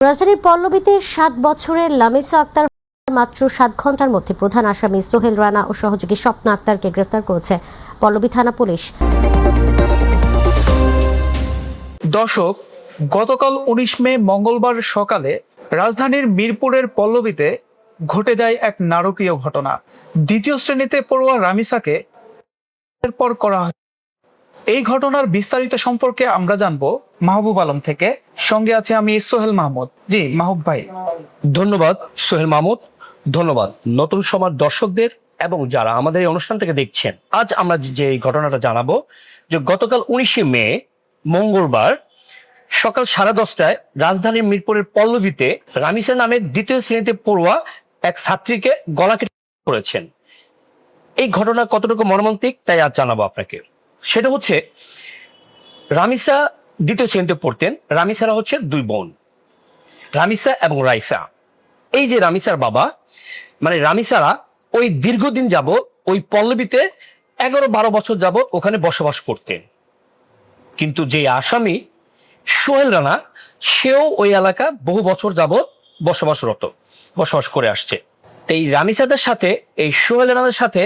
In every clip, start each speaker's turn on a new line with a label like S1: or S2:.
S1: রাজধানীর পল্লবীতে ৭ বছরের লামিসা আক্তার মাত্র ৭ ঘন্টার মধ্যে প্রধান আসামি সোহেল রানা ও সহযোগী স্বপ্না আক্তারকে গ্রেফতার করেছে পল্লবী থানা পুলিশ।
S2: দর্শক, গতকাল ১৯ মে মঙ্গলবার সকালে রাজধানীর মিরপুরের পল্লবীতে ঘটে যায় এক নারকীয় ঘটনা। দ্বিতীয় শ্রেণীতে পড়ুয়া রামিসাকে এরপর করা হয়। এই ঘটনার বিস্তারিত সম্পর্কে আমরা জানবো মাহবুব আলম থেকে। সঙ্গে আছে আমি সোহেল মাহমুদ। জি মাহবুব ভাই।
S3: ধন্যবাদ সোহেল মাহমুদ, ধন্যবাদ নতুন সময় দর্শকদের এবং যারা আমাদের এই অনুষ্ঠানটাকে দেখছেন। আজ আমরা যে ঘটনাটা জানাবো যে গতকাল ১৯শে মে মঙ্গলবার সকাল 10:30টায় রাজধানীর মিরপুরের পল্লবীতে রামিসা নামে দ্বিতীয় শ্রেণীতে পড়ুয়া এক ছাত্রীকে গলা কেটে করেছেন। এই ঘটনা কতটুকু মর্মান্তিক তাই আজ জানাবো আপনাকে। সেটা হচ্ছে, রামিসা দ্বিতীয় শ্রেণীতে পড়তেন। রামিসারা হচ্ছে দুই বোন, রামিসা এবং রাইসা। এই যে রামিসার বাবা মানে রামিসারা ওই দীর্ঘদিন যাবত ওই পল্লবীতে 11-12 বছর যাবত ওখানে বসবাস করতেন। কিন্তু যে আসামি সোহেল রানা, সেও ওই এলাকা বহু বছর যাবত বসবাস করে আসছে। এই রামিসাদের সাথে এই সোহেল রানাদের সাথে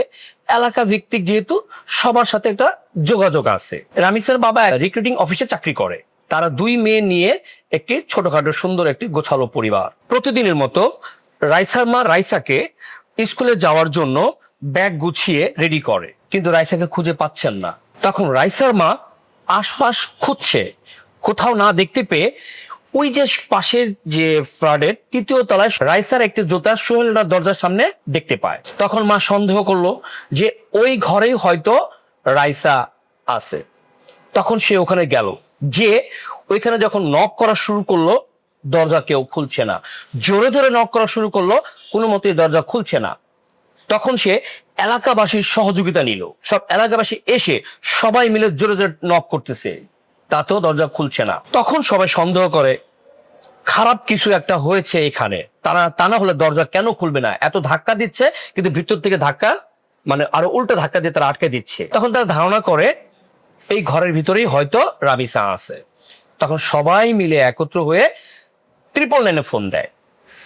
S3: এলাকা ভিত্তিক যেহেতু সবার সাথে একটা যোগাযোগ আছে। রামিসার বাবা রিক্রুটিং অফিসে চাকরি করে। তারা দুই মেয়ে নিয়ে একটি ছোটখাটো সুন্দর একটি গোছালো পরিবার। প্রতিদিনের মতো রাইসার মা রাইসাকে স্কুলে যাওয়ার জন্য ব্যাগ গুছিয়ে রেডি করে, কিন্তু রাইসাকে খুঁজে পাচ্ছেন না। তখন রাইসার মা আশপাশ খুঁজছে, কোথাও না দেখতে পেয়ে ওই যে পাশের যে ফ্ল্যাটের ৩য় তলায় রাইসার একটি জুতা সোহেলনার দরজার সামনে দেখতে পায়। তখন মা সন্দেহ করলো যে ওই ঘরেই হয়তো রাইসা আছে। তখন সে ওখানে গেল, যে ওইখানে যখন নক করা শুরু করলো দরজা কেউ খুলছে না। জোরে জোরে নক করা শুরু করলো, কোনো মতেই দরজা খুলছে না। তখন সে এলাকাবাসীর সহযোগিতা নিল। সব এলাকাবাসী এসে সবাই মিলে জোরে জোরে নক করতেছে, তাতেও দরজা খুলছে না। তখন সবাই সন্দেহ করে খারাপ কিছু একটা হয়েছে এখানে। তা না হলে দরজা কেন খুলবে না? এত ধাক্কা দিচ্ছে কিন্তু ভিতর থেকে ধাক্কা মানে আরো উল্টা ধাক্কা দিয়ে তারা আটকে দিচ্ছে। তখন তারা ধারণা করে এই ঘরের ভিতরেই হয়তো রামিসা আছে। তখন সবাই মিলে একত্র হয়ে 999-এ ফোন দেয়।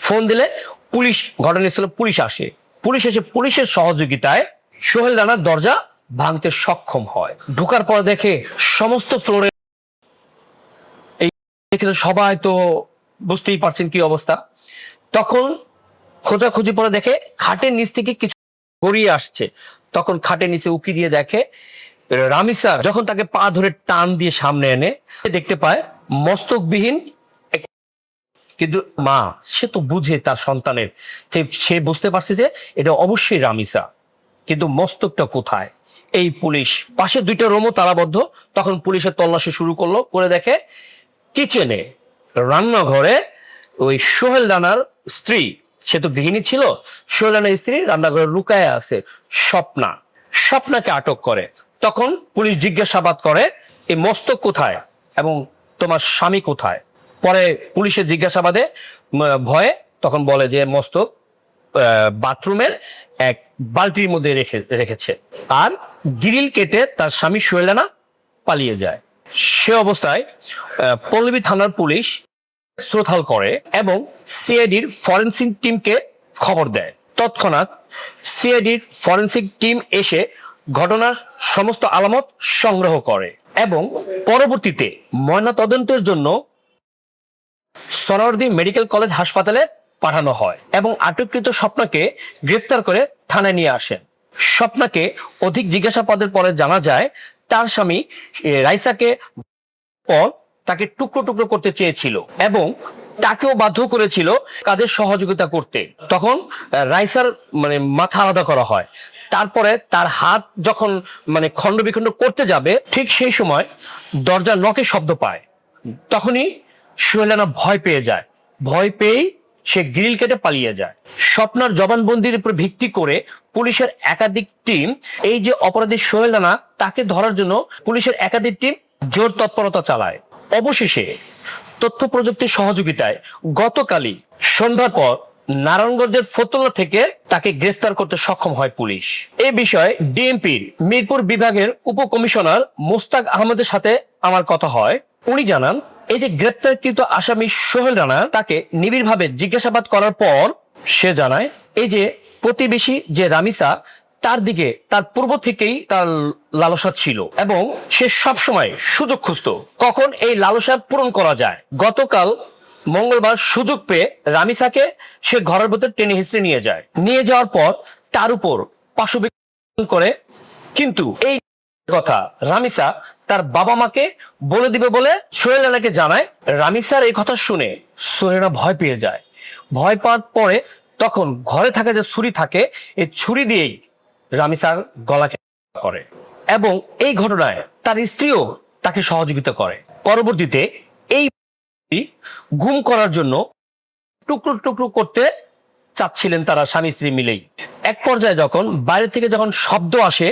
S3: ফোন দিলে পুলিশ, ঘটনাস্থলে পুলিশ আসে। পুলিশ এসে পুলিশের সহযোগিতায় সোহেল রানার দরজা ভাঙতে সক্ষম হয়। ঢোকার পর দেখে সমস্ত ফ্লোরে, এই দেখে সবাই তো বুঝতেই পারছেন কি অবস্থা। তখন খোঁজাখুঁজি পরে দেখে খাটের নিচ থেকে কিছু গড়িয়ে আসছে। তখন খাটের নিচে উকি দিয়ে দেখে রামিসা, যখন তাকে পা ধরে টান দিয়ে সামনে এনে দেখতে পায় মস্তকবিহীন। কিন্তু মা সে তো বুঝে তার সন্তানের, সে বুঝতে পারছে যে এটা অবশ্যই রামিসা, কিন্তু মস্তকটা কোথায়? এই পুলিশ পাশে 2টা রুমও তালাবদ্ধ। তখন পুলিশের তল্লাশি শুরু করলো, করে দেখে কিচেনে, রান্নাঘরে ওই সোহেল রানার স্ত্রী, সে তো গৃহিণী ছিল, সোহেল রানার স্ত্রী রান্নাঘরে লুকায় আছে স্বপ্নাকে আটক করে। তখন পুলিশ জিজ্ঞাসাবাদ করে এই মস্তক কোথায় এবং তোমার স্বামী কোথায়। পরে পুলিশের জিজ্ঞাসাবাদে ভয়ে তখন বলে যে মস্তক বাথরুমের এক বালতির মধ্যে রেখেছে। আর গ্রিল কেটে তার স্বামী সোহেল রানা পালিয়ে যায়। সে অবস্থায় পল্লবী থানার পুলিশ শ্রোতাল করে এবং সিআইডির ফরেনসিক টিমকে খবর দেয়। তৎক্ষণাৎ সিআইডির ফরেনসিক টিম এসে ঘটনার সমস্ত আলামত সংগ্রহ করে এবং পরবর্তীতে ময়নাতদন্তের জন্য সোহরাওয়ার্দী মেডিকেল কলেজ হাসপাতালে পাঠানো হয় এবং আটককৃত স্বপ্নাকে গ্রেফতার করে থানায় নিয়ে আসেন। স্বপ্নাকে অধিক জিজ্ঞাসাবাদের পরে জানা যায় তার স্বামী রাইসাকে তাকে টুকরো টুকরো করতে চেয়েছিল এবং তাকেও বাধ্য করেছিল কাজের সহযোগিতা করতে। তখন রাইসার মাথা আলাদা করা হয়। তারপরে তার হাত যখন খণ্ড বিখণ্ড করতে যাবে, ঠিক সেই সময় দরজা নকের শব্দ পায়। তখনই সোহেল রানা ভয় পেয়ে যায়। ভয় পেয়েই সে গ্রিল কেটে পালিয়ে যায়। স্বপ্নার জবানবন্দির উপর ভিত্তি করে পুলিশের একাধিক টিম, এই যে অপরাধী সোহেল রানা, তাকে ধরার জন্য পুলিশের একাধিক টিম জোর তৎপরতা চালায়। অবশেষে তথ্য প্রযুক্তির সহযোগিতায় গতকালই সন্ধ্যার পর নারায়ণগঞ্জের ফতুল্লা থেকে তাকে গ্রেফতার করতে সক্ষম হয় পুলিশ। এই বিষয়ে ডিএমপির মিরপুর বিভাগের উপকমিশনার মোস্তাক আহমেদের সাথে আমার কথা হয়। উনি জানান এই যে গ্রেপ্তারকৃত আসামি সোহেল রানা, তাকে নিবিড়ভাবে জিজ্ঞাসাবাদ করার পর সে জানায় এই যে প্রতিবেশী যে রামিসা, তার দিকে তার পূর্ব থেকেই তার লালসা ছিল এবং সে সবসময় সুযোগ খুঁজতো কখন এই লালসা পূরণ করা যায়। গতকাল মঙ্গলবার সুযোগ পেয়ে রামিসাকে সে ঘরের ভেতর টেনে হিঁচড়ে নিয়ে যাওয়ার পর তার উপর পাশবিক করে, কিন্তু এই কথা রামিসা তার বাবা মাকে বলে দিবে বলে সোহেল রানাকে জানায়। রামিসার এই কথা শুনে সোহেল রানা ভয় পেয়ে যায়। ভয় পাওয়ার পরে তখন ঘরে থাকা যে ছুরি থাকে, এই ছুরি দিয়েই রামিসার গলা করে এবং এই ঘটনায় তার স্ত্রীও তাকে সহযোগিতা করে। পরবর্তীতে এই গুম করার জন্য টুকরো টুকরো করতে চাচ্ছিলেন তারা স্বামী স্ত্রী মিলেই। এক পর্যায়ে যখন বাইরে থেকে যখন শব্দ আসে,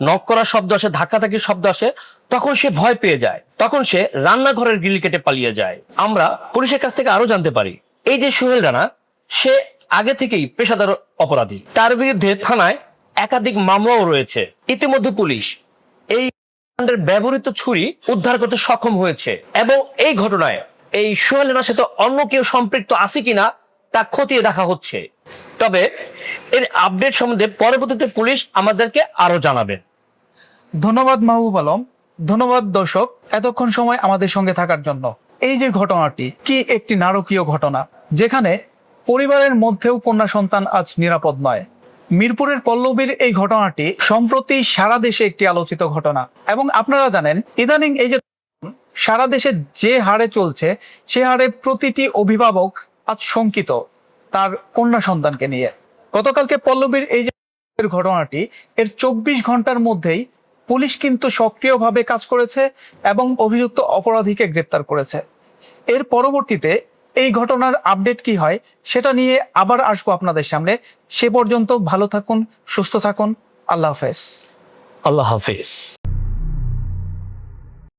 S3: নক করার শব্দ আসে, ধাক্কাধাক্কির শব্দ আসে, তখন সে ভয় পেয়ে যায়। তখন সে রান্নাঘরের গ্রিল কেটে পালিয়ে যায়। আমরা পুলিশের কাছ থেকে আরো জানতে পারি এই যে সোহেল রানা, সে আগে থেকেই পেশাদার অপরাধী। তার বিরুদ্ধে থানায় একাধিক মামলাও রয়েছে। ইতিমধ্যে পুলিশ এই ব্যবহৃত ছুরি উদ্ধার করতে সক্ষম হয়েছে এবং এই ঘটনায় এই সোহেল রানার সাথে অন্য কেউ সম্পৃক্ত আছে কিনা তা খতিয়ে দেখা হচ্ছে। তবে এর আপডেট সম্বন্ধে পরবর্তীতে পুলিশ আমাদেরকে আরো জানাবে।
S2: ধন্যবাদ মাহবুব আলম, ধন্যবাদ দর্শক এতক্ষণ সময় আমাদের সঙ্গে থাকার জন্য। এই যে ঘটনাটি কি একটি নারকীয় ঘটনা, যেখানে পরিবারের মধ্যেও কন্যা সন্তান আজ নিরাপদ নয়। মিরপুরের পল্লবীর এই ঘটনাটি সম্প্রতি সারা দেশে একটি আলোচিত ঘটনা এবং আপনারা জানেন ইদানিং এই যে সারা দেশে যে হারে চলছে, সে হারে প্রতিটি অভিভাবক আজ শঙ্কিত তার কন্যা সন্তানকে নিয়ে। গতকালকে পল্লবীর এই যে ঘটনাটি, এর 24 ঘন্টার মধ্যেই পুলিশ কিন্তু সক্রিয়ভাবে কাজ করেছে এবং অভিযুক্ত অপরাধীকে গ্রেপ্তার করেছে। এর পরবর্তীতে এই ঘটনার আপডেট কি হয় সেটা নিয়ে আবার আসবো আপনাদের সামনে। সে পর্যন্ত ভালো থাকুন, সুস্থ থাকুন। আল্লাহ হাফেজ।
S3: আল্লাহ হাফেজ।